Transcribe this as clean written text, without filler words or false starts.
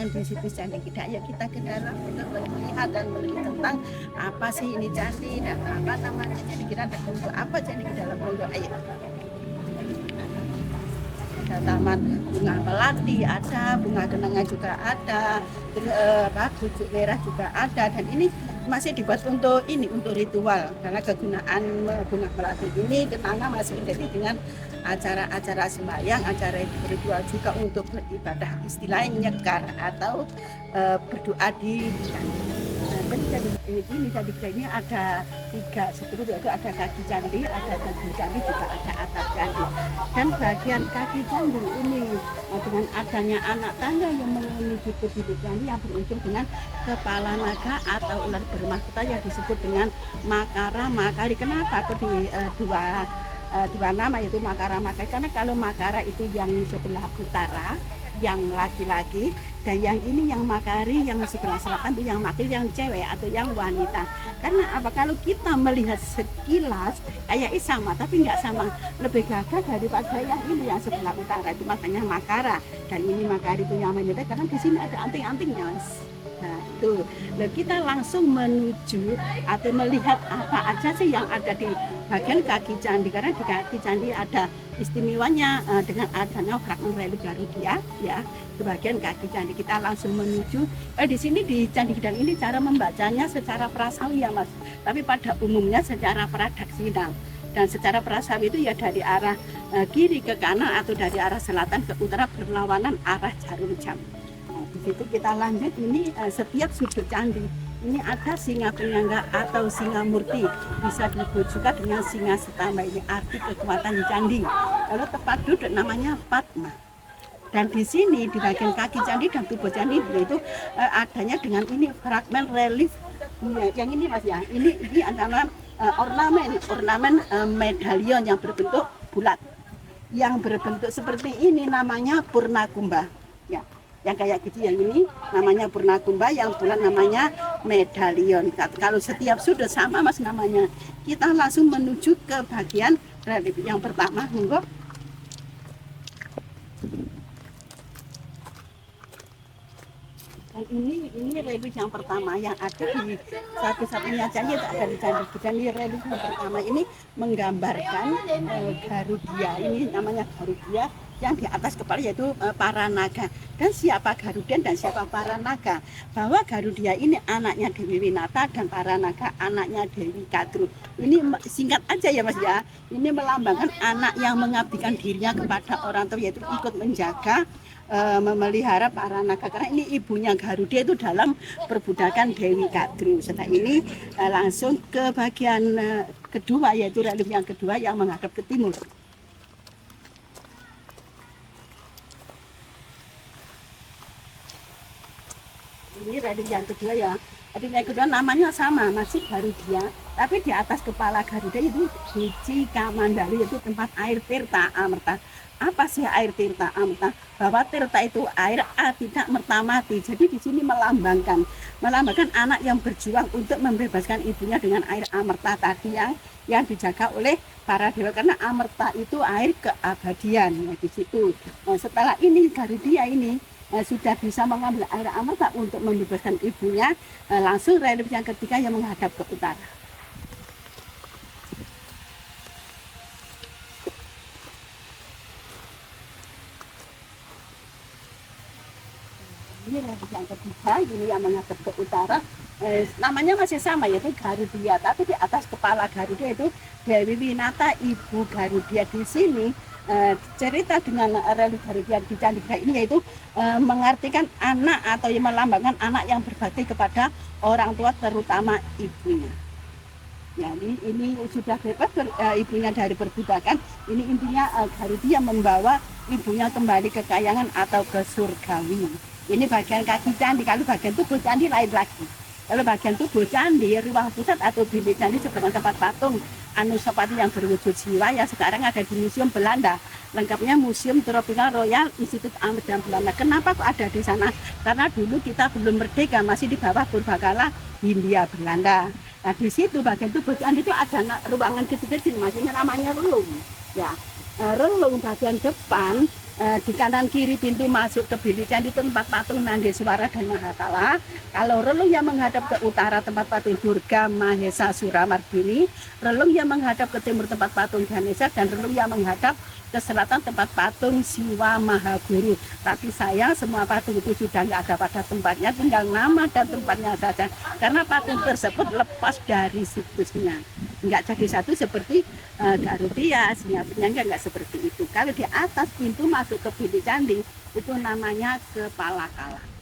yang di situs candi kita, ya kita ke dalam untuk melihat dan melihat tentang apa sih ini candi dan apa namanya candi kita dan untuk apa candi di dalam Rondo. Ayo. Ada taman bunga melati, ada bunga kenanga juga ada, bujuk merah juga ada, dan ini masih dibuat untuk ini, untuk ritual, karena kegunaan bunga melati ini kenanga masih identik dengan acara-acara sembahyang, acara ritual juga untuk beribadah, istilahnya nyekar atau berdoa di ini candi ini ada 3 struktur, yaitu ada kaki candi, ada tubuh candi, juga ada atap candi. Dan bagian kaki candi ini dengan adanya anak tangga yang menuju ke bibir candi yang berujung dengan kepala naga atau ular bermahkota yang disebut dengan Makara Makari. Kenapa kok di dua nama, yaitu Makara Makari? Karena kalau Makara itu yang sebelah utara, yang laki-laki, dan yang ini yang Makari yang sebelah selatan itu yang Makari, yang cewek atau yang wanita. Karena apa? Kalau kita melihat sekilas kayak sama, tapi nggak sama, lebih gagah daripada yang ini yang sebelah utara, itu makanya Makara. Dan ini Makari itu yang wanita karena di sini ada anting-antingnya, Mas. Nah, itu. Nah, kita langsung menuju atau melihat apa aja sih yang ada di bagian kaki candi, karena di kaki candi ada istimewanya dengan adanya fragmen relief Garudia ya di bagian kaki candi. Kita langsung menuju di sini di Candi Gedang ini cara membacanya secara prasawi ya Mas, tapi pada umumnya secara pradaksina. Dan secara prasawi itu ya dari arah kiri ke kanan atau dari arah selatan ke utara berlawanan arah jarum jam. Di situ kita lanjut, ini setiap sudut candi ini ada singa penyangga atau singa murti, bisa disebut juga dengan singa setamba, ini arti kekuatan candi. Kalau tempat duduk namanya Padma. Dan di sini di bagian kaki candi dan tubuh candi itu adanya dengan ini fragmen relief yang ini Mas ya. Ini adalah ornamen medalion yang berbentuk bulat, yang berbentuk seperti ini namanya Purnakumba ya. Yang kayak gitu yang ini namanya Purnakumba, yang bulan namanya medalion. Kalau setiap sudut sama Mas namanya. Kita langsung menuju ke bagian relief yang pertama, monggo. Dan ini relief yang pertama yang ada di satu-satunya candi yang ada di Candi Gedang. Ini relief yang pertama ini menggambarkan Garudia, ini namanya Garudia, yang di atas kepala yaitu para naga. Dan siapa Garuda dan siapa para naga? Bahwa Garudia ini anaknya Dewi Winata dan para naga anaknya Dewi Kadru. Ini singkat aja ya Mas ya. Ini melambangkan anak yang mengabdikan dirinya kepada orang tua, yaitu ikut menjaga memelihara para naga, karena ini ibunya Garuda itu dalam perbudakan Dewi Kadru. Setelah ini langsung ke bagian kedua, yaitu relief yang kedua yang menghadap ke timur. Ini relief yang kedua ya. Relief yang kedua namanya sama, masih Garudia, tapi di atas kepala Garuda itu biji kamandali, yaitu tempat air tirta amerta. Apa sih air tirta amerta? Bahwa tirta itu air, tidak merta mati. Jadi di sini melambangkan anak yang berjuang untuk membebaskan ibunya dengan air amerta tadi yang dijaga oleh para dewa, karena amerta itu air keabadian ya, di situ. Nah, setelah ini Garudia ini sudah bisa mengambil air amerta untuk membebaskan ibunya, langsung relief yang ketiga yang menghadap ke utara. Ini relief yang ketiga, ini yang menghadap ke utara. Namanya masih sama, yaitu Garudia, tapi di atas kepala Garuda itu Dewi Winata, ibu Garudia. Di sini cerita dengan relief Garudia di Candi Gedang ini yaitu mengartikan anak atau yang melambangkan anak yang berbakti kepada orang tua, terutama ibunya. Ya, ini sudah bebas ibunya dari perbudakan. Ini intinya Garudia membawa ibunya kembali ke kayangan atau ke surgawi. Ini bagian kaki candi. Kalau bagian tubuh candi lain lagi. Kalau bagian tubuh candi, ruang pusat atau bilik candi sebagai tempat patung Anusapati yang berwujud jiwa yang sekarang ada di Museum Belanda. Lengkapnya Museum Tropical Royal Institute Amsterdam Belanda. Kenapa kok ada di sana? Karena dulu kita belum merdeka, masih di bawah purbakala Hindia Belanda. Nah, di situ bagian tubuh candi itu ada ruangan kecil-kecil, maksudnya namanya relung. Ya, relung bagian depan Di kanan kiri pintu masuk ke bilik candi tempat patung Nandeswara dan Mahakala. Kalau relung yang menghadap ke utara tempat patung Durga Mahesa Suramardini, relung yang menghadap ke timur tempat patung Ganesha, dan relung yang menghadap ke selatan tempat patung Siwa Mahaguru. Tapi sayang semua patung itu sudah nggak ada pada tempatnya, tinggal nama dan tempatnya saja. Karena patung tersebut lepas dari situsnya, nggak jadi satu seperti Garutia, Singa nggak seperti itu. Kalau di atas pintu masuk ke bilik candi itu namanya Kepala Kala.